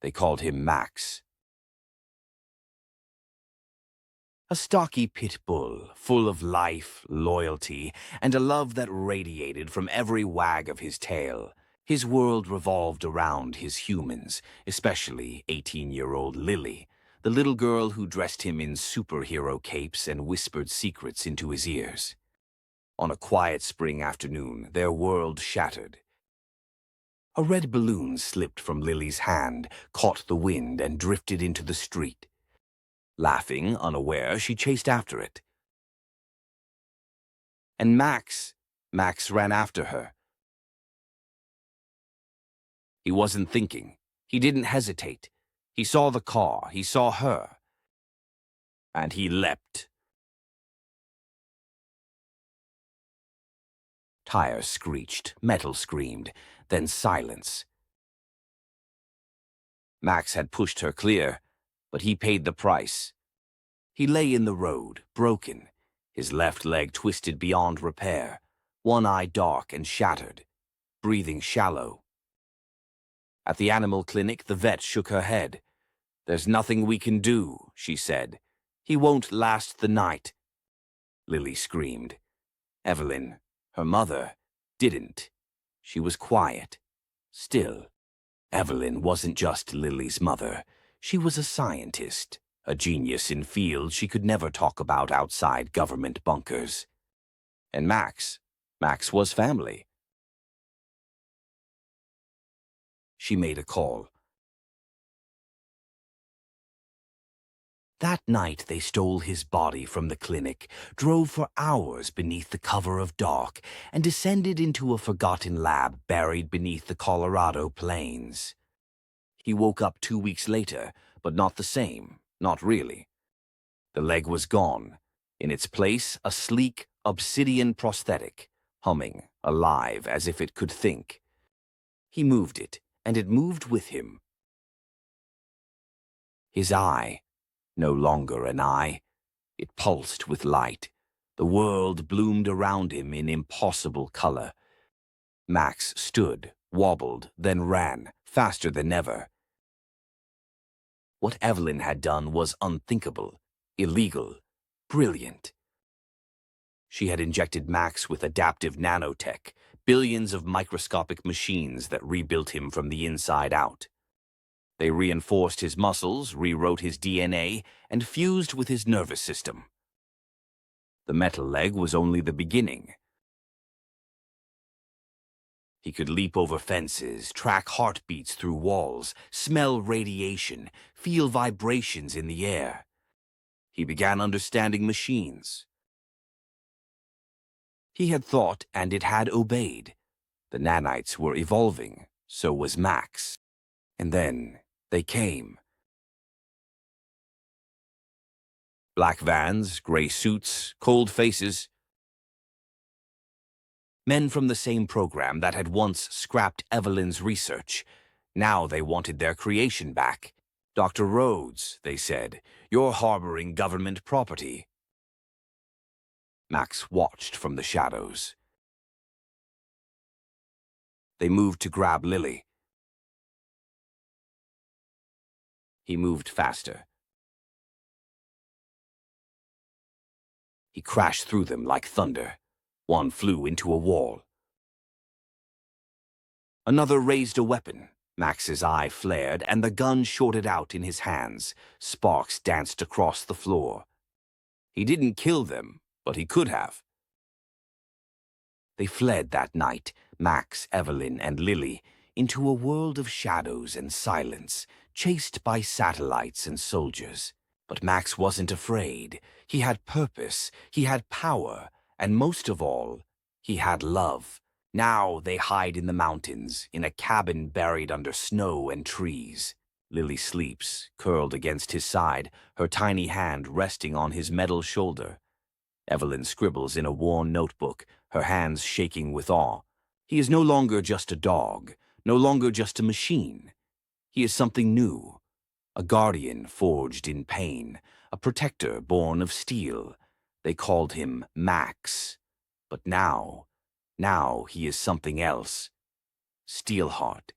They called him Max. A stocky pit bull, full of life, loyalty, and a love that radiated from every wag of his tail. His world revolved around his humans, especially 18-year-old Lily, the little girl who dressed him in superhero capes and whispered secrets into his ears. On a quiet spring afternoon, their world shattered. A red balloon slipped from Lily's hand, caught the wind, and drifted into the street. Laughing, unaware, she chased after it. And Max ran after her. He wasn't thinking. He didn't hesitate. He saw the car. He saw her. And he leapt. Tires screeched, metal screamed, then silence. Max had pushed her clear, but he paid the price. He lay in the road, broken, his left leg twisted beyond repair, one eye dark and shattered, breathing shallow. At the animal clinic, the vet shook her head. "There's nothing we can do," she said. "He won't last the night." Lily screamed. Evelyn, her mother, didn't. She was quiet, still. Evelyn wasn't just Lily's mother. She was a scientist, a genius in fields she could never talk about outside government bunkers. And Max was family. She made a call. That night they stole his body from the clinic, drove for hours beneath the cover of dark, and descended into a forgotten lab buried beneath the Colorado plains. He woke up 2 weeks later, but not the same, not really. The leg was gone. In its place, a sleek, obsidian prosthetic, humming, alive as if it could think. He moved it, and it moved with him. His eye, no longer an eye. It pulsed with light. The world bloomed around him in impossible color. Max stood, wobbled, then ran, faster than ever. What Evelyn had done was unthinkable, illegal, brilliant. She had injected Max with adaptive nanotech, billions of microscopic machines that rebuilt him from the inside out. They reinforced his muscles, rewrote his DNA, and fused with his nervous system. The metal leg was only the beginning. He could leap over fences, track heartbeats through walls, smell radiation, feel vibrations in the air. He began understanding machines. He had thought, and it had obeyed. The nanites were evolving, so was Max. And then they came. Black vans, gray suits, cold faces. Men from the same program that had once scrapped Evelyn's research. Now they wanted their creation back. "Dr. Rhodes," they said, "you're harboring government property." Max watched from the shadows. They moved to grab Lily. He moved faster. He crashed through them like thunder. One flew into a wall. Another raised a weapon. Max's eye flared, and the gun shorted out in his hands. Sparks danced across the floor. He didn't kill them, but he could have. They fled that night, Max, Evelyn, and Lily, into a world of shadows and silence, chased by satellites and soldiers. But Max wasn't afraid. He had purpose, he had power, and most of all, he had love. Now they hide in the mountains, in a cabin buried under snow and trees. Lily sleeps, curled against his side, her tiny hand resting on his metal shoulder. Evelyn scribbles in a worn notebook, her hands shaking with awe. He is no longer just a dog, no longer just a machine. He is something new, a guardian forged in pain, a protector born of steel. They called him Max. But now he is something else. Steelheart.